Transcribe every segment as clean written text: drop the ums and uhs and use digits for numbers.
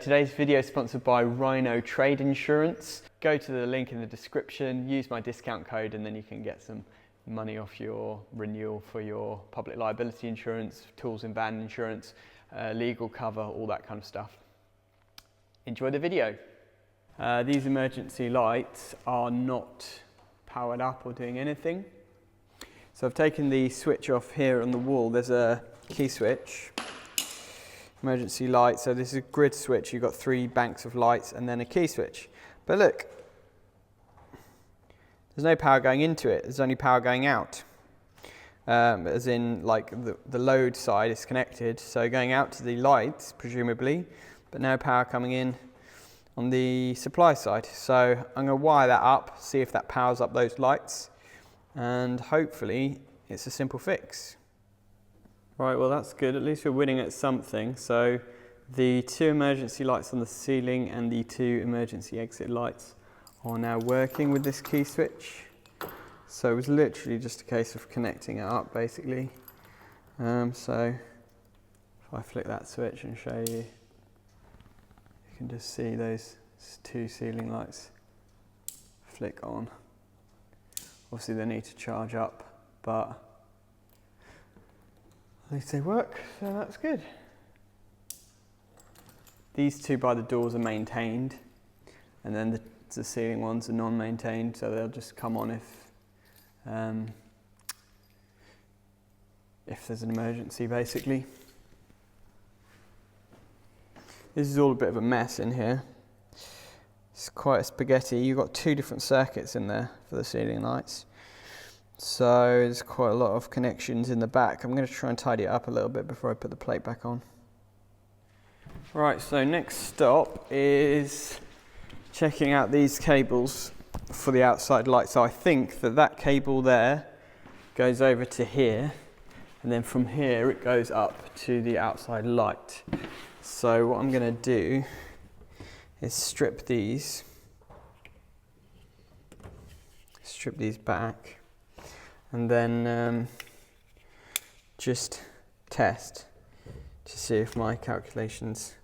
today's video is sponsored by Rhino Trade Insurance. Go to the link in the description, use my discount code, and then you can get some money off your renewal for your public liability insurance, tools and van insurance, legal cover, all that kind of stuff. Enjoy the video. These emergency lights are not powered up or doing anything. So I've taken the switch off here on the wall. There's a key switch. Emergency light, so this is a grid switch. You've got 3 banks of lights and then a key switch. But look, there's no power going into it, there's only power going out. As in, like, the load side is connected, so going out to the lights, presumably, but no power coming in on the supply side. So I'm going to wire that up, see if that powers up those lights, and hopefully it's a simple fix. Right, well that's good, at least we're winning at something. So the 2 emergency lights on the ceiling and the 2 emergency exit lights are now working with this key switch. So it was literally just a case of connecting it up basically. So if I flick that switch and show you, you can just see those 2 ceiling lights flick on. Obviously they need to charge up, but at least they work, so that's good. These 2 by the doors are maintained, and then the ceiling ones are non-maintained, so they'll just come on if there's an emergency, basically. This is all a bit of a mess in here. It's quite a spaghetti. You've got 2 different circuits in there for the ceiling lights. So there's quite a lot of connections in the back. I'm going to try and tidy it up a little bit before I put the plate back on. Right, so next stop is checking out these cables for the outside light. So I think that cable there goes over to here, and then from here it goes up to the outside light. So what I'm going to do is strip these back, and then just test to see if my calculations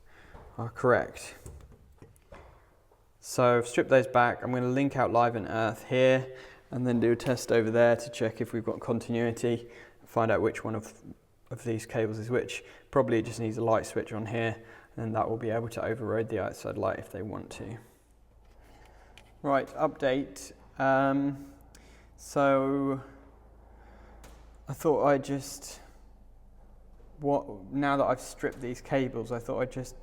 are correct. So I've stripped those back. I'm going to link out live and earth here, and then do a test over there to check if we've got continuity, find out which one of these cables is which. Probably it just needs a light switch on here, and that will be able to override the outside light if they want to. Right, update. So I thought I'd just, now that I've stripped these cables, I thought I'd just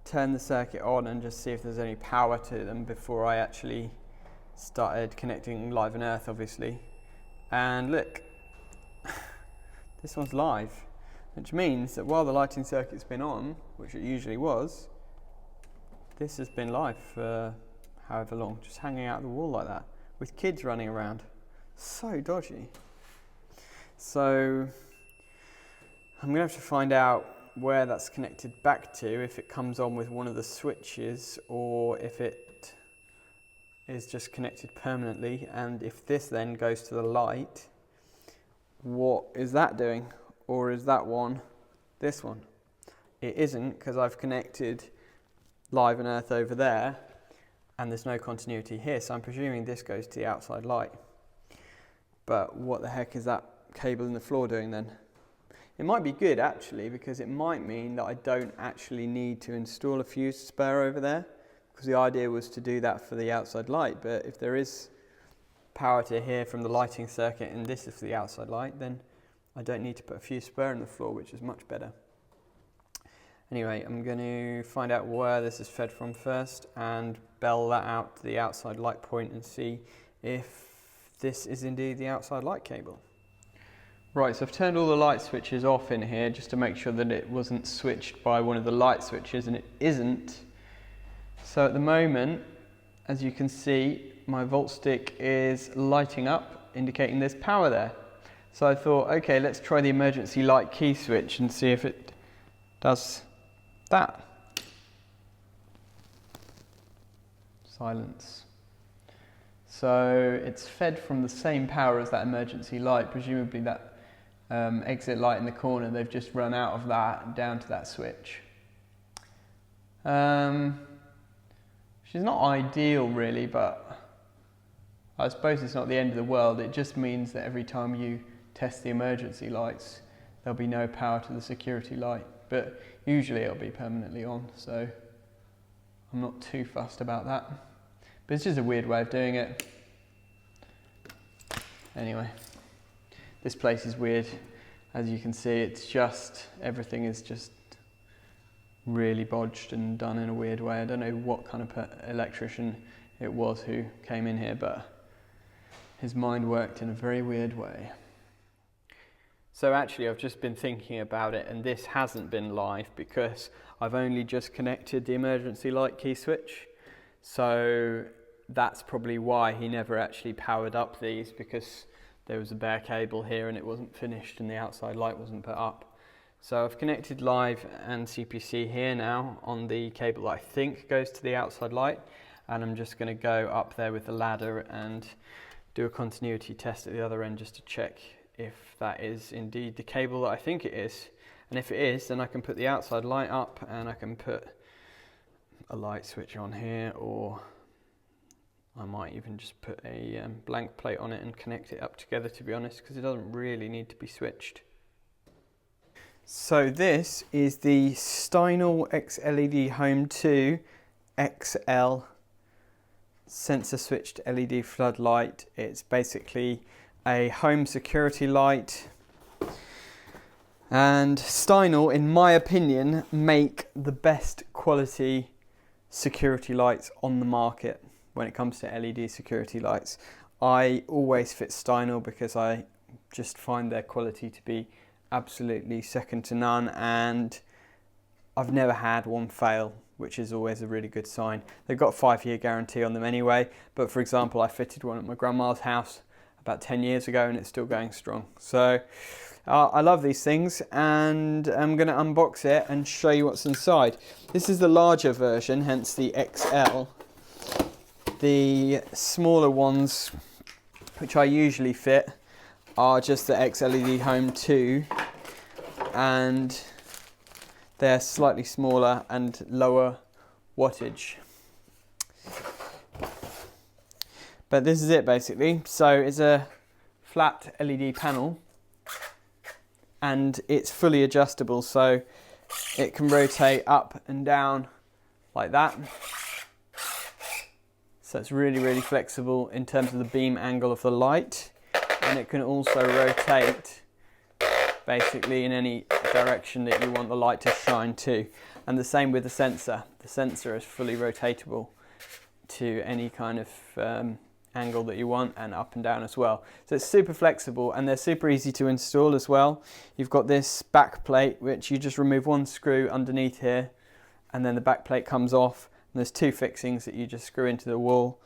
turn the circuit on and just see if there's any power to them before I actually started connecting live and earth, obviously. And look, this one's live, which means that while the lighting circuit's been on, which it usually was, this has been live for however long, just hanging out the wall like that, with kids running around. So dodgy. So I'm going to have to find out where that's connected back to, if it comes on with one of the switches or if it is just connected permanently, and if this then goes to the light, what is that doing? Or is that one this one? It isn't, because I've connected live and earth over there and there's no continuity here, so I'm presuming this goes to the outside light. But what the heck is that cable in the floor doing then? It might be good actually, because it might mean that I don't actually need to install a fuse spare over there, because the idea was to do that for the outside light. But if there is power to here from the lighting circuit and this is for the outside light, then I don't need to put a fuse spare in the floor, which is much better. Anyway, I'm going to find out where this is fed from first and bell that out to the outside light point and see if this is indeed the outside light cable. Right, so I've turned all the light switches off in here just to make sure that it wasn't switched by one of the light switches, and it isn't. So at the moment, as you can see, my volt stick is lighting up, indicating there's power there. So I thought, okay, let's try the emergency light key switch and see if it does that. Silence. So it's fed from the same power as that emergency light, presumably that exit light in the corner. They've just run out of that down to that switch. Which is not ideal really, but I suppose it's not the end of the world. It just means that every time you test the emergency lights, there'll be no power to the security light, but usually it'll be permanently on, so I'm not too fussed about that. But it's just a weird way of doing it. Anyway, this place is weird. As you can see, it's just, everything is just really bodged and done in a weird way. I don't know what kind of electrician it was who came in here, but his mind worked in a very weird way. So actually I've just been thinking about it, and this hasn't been live because I've only just connected the emergency light key switch. So that's probably why he never actually powered up these, because there was a bare cable here and it wasn't finished and the outside light wasn't put up. So I've connected live and CPC here now on the cable that I think goes to the outside light, and I'm just going to go up there with the ladder and do a continuity test at the other end just to check if that is indeed the cable that I think it is. And if it is, then I can put the outside light up and I can put a light switch on here, or I might even just put a blank plate on it and connect it up together, to be honest, because it doesn't really need to be switched. So this is the Steinel XLED Home 2 XL sensor switched LED floodlight. It's basically a home security light, and Steinel, in my opinion, make the best quality security lights on the market when it comes to LED security lights. I always fit Steinel because I just find their quality to be absolutely second to none, and I've never had one fail, which is always a really good sign. They've got a 5-year guarantee on them anyway, but for example, I fitted one at my grandma's house about 10 years ago and it's still going strong. So I love these things, and I'm going to unbox it and show you what's inside. This is the larger version, hence the XL. The smaller ones, which I usually fit, are just the XLED Home 2, and they're slightly smaller and lower wattage. But this is it basically. So it's a flat LED panel and it's fully adjustable, so it can rotate up and down like that. So it's really, really flexible in terms of the beam angle of the light, and it can also rotate basically in any direction that you want the light to shine to. And the same with the sensor. The sensor is fully rotatable to any kind of angle that you want, and up and down as well. So it's super flexible, and they're super easy to install as well. You've got this back plate, which you just remove one screw underneath here, and then the back plate comes off. And there's 2 fixings that you just screw into the wall.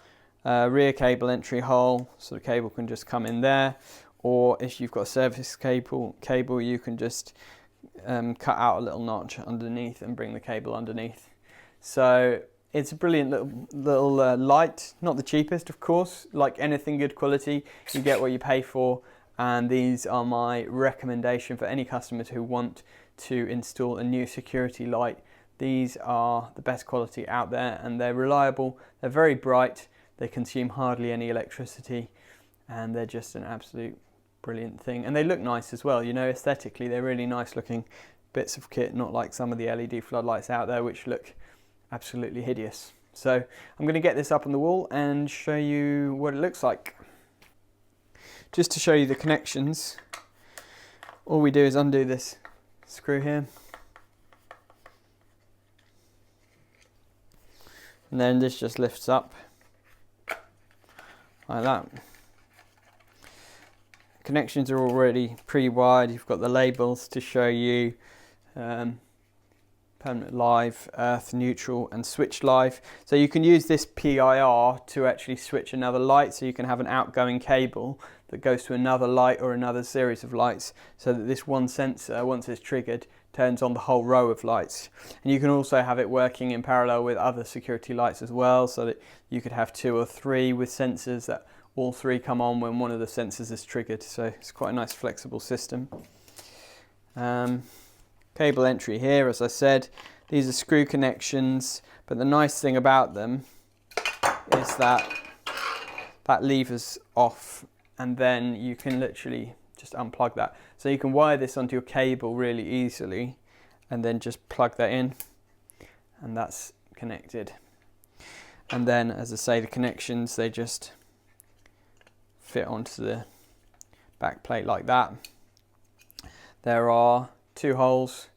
Rear cable entry hole, so the cable can just come in there. Or if you've got a service cable you can just cut out a little notch underneath and bring the cable underneath. So it's a brilliant little light. Not the cheapest, of course. Like anything good quality, you get what you pay for. And these are my recommendation for any customers who want to install a new security light. These are the best quality out there, and they're reliable, they're very bright, they consume hardly any electricity, and they're just an absolute brilliant thing. And they look nice as well, you know, aesthetically they're really nice looking bits of kit, not like some of the LED floodlights out there which look absolutely hideous. So I'm going to get this up on the wall and show you what it looks like. Just to show you the connections, all we do is undo this screw here. And then this just lifts up like that. Connections are already pre-wired. You've got the labels to show you permanent live, earth, neutral and switch live. So you can use this PIR to actually switch another light, so you can have an outgoing cable that goes to another light or another series of lights, so that this one sensor, once it's triggered, turns on the whole row of lights. And you can also have it working in parallel with other security lights as well, so that you could have 2 or 3 with sensors that all 3 come on when one of the sensors is triggered. So it's quite a nice flexible system. Cable entry here, as I said, These are screw connections, but the nice thing about them is that lever's off, and then you can literally just unplug that. So you can wire this onto your cable really easily and then just plug that in, and that's connected. And then, as I say, the connections, they just fit onto the back plate like that. There are 2 holes,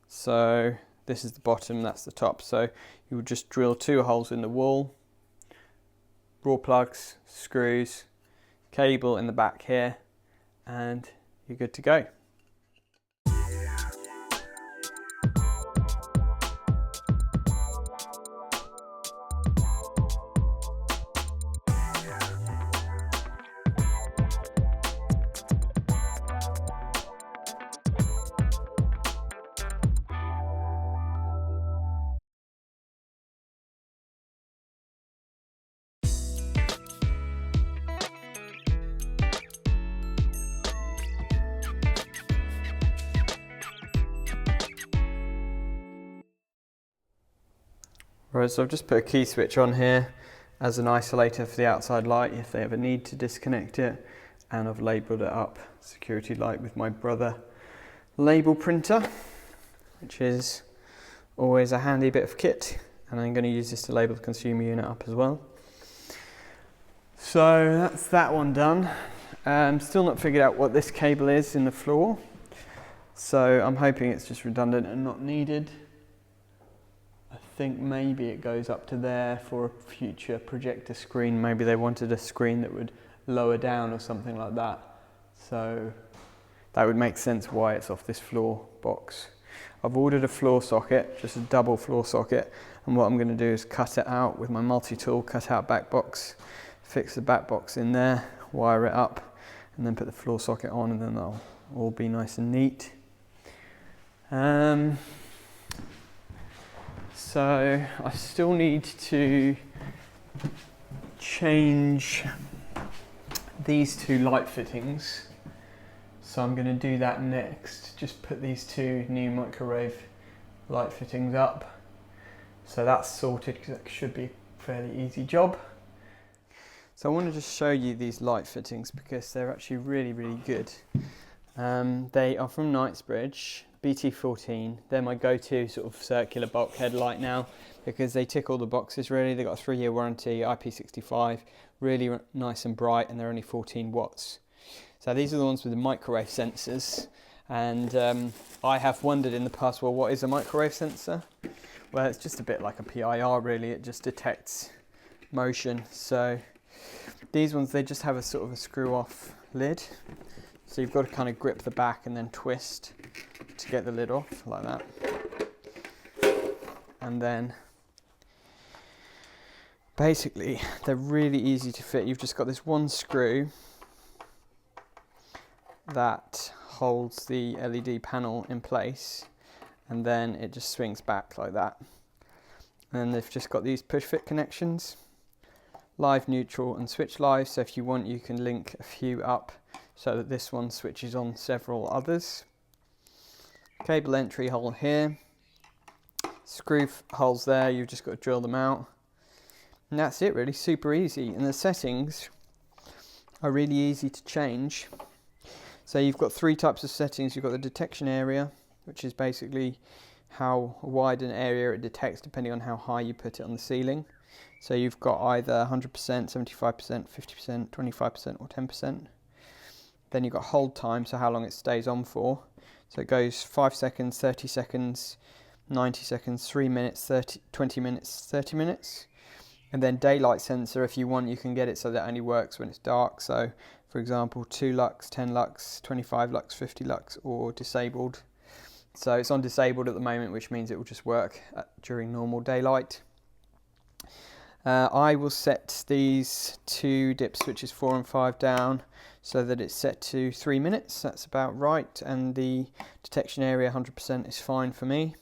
so this is the bottom, that's the top. So you would just drill 2 holes in the wall, raw plugs, screws, cable in the back here, and you're good to go. Right, so I've just put a key switch on here as an isolator for the outside light if they ever need to disconnect it, and I've labelled it up security light with my Brother label printer, which is always a handy bit of kit, and I'm going to use this to label the consumer unit up as well. So that's that one done. Still not figured out what this cable is in the floor, so I'm hoping it's just redundant and not needed. I think maybe it goes up to there for a future projector screen. Maybe they wanted a screen that would lower down or something like that. So that would make sense why it's off this floor box. I've ordered a floor socket, just a double floor socket, and what I'm going to do is cut it out with my multi-tool, cut out back box, fix the back box in there, wire it up, and then put the floor socket on, and then that'll all be nice and neat. So I still need to change these 2 light fittings. So I'm going to do that next. Just put these 2 new microwave light fittings up. So that's sorted, because that should be a fairly easy job. So I want to just show you these light fittings because they're actually really, really good. They are from Knightsbridge BT14. They're my go-to sort of circular bulkhead light now because they tick all the boxes really. They've got a 3-year warranty, IP65, really nice and bright, and they're only 14 watts. So these are the ones with the microwave sensors, and I have wondered in the past, well, what is a microwave sensor? Well, it's just a bit like a PIR really. It just detects motion. So these ones, they just have a sort of a screw off lid. So you've got to kind of grip the back and then twist to get the lid off like that. And then basically they're really easy to fit. You've just got this one screw that holds the LED panel in place, and then it just swings back like that. And then they've just got these push fit connections, live, neutral and switch live. So if you want, you can link a few up so that this one switches on several others. Cable entry hole here, screw holes there, you've just got to drill them out. And that's it really, super easy. And the settings are really easy to change. So you've got 3 types of settings. You've got the detection area, which is basically how wide an area it detects depending on how high you put it on the ceiling. So you've got either 100%, 75%, 50%, 25% or 10%. Then you've got hold time, so how long it stays on for. So it goes 5 seconds, 30 seconds, 90 seconds, 3 minutes, 20 minutes, 30 minutes. And then daylight sensor, if you want, you can get it so that it only works when it's dark. So for example, 2 lux, 10 lux, 25 lux, 50 lux, or disabled. So it's on disabled at the moment, which means it will just work during normal daylight. I will set these 2 dip switches 4 and 5 down so that it's set to 3 minutes. That's about right, and the detection area 100% is fine for me.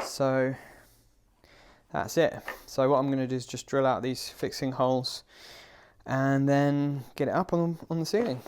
So that's it. So what I'm going to do is just drill out these fixing holes and then get it up on the ceiling.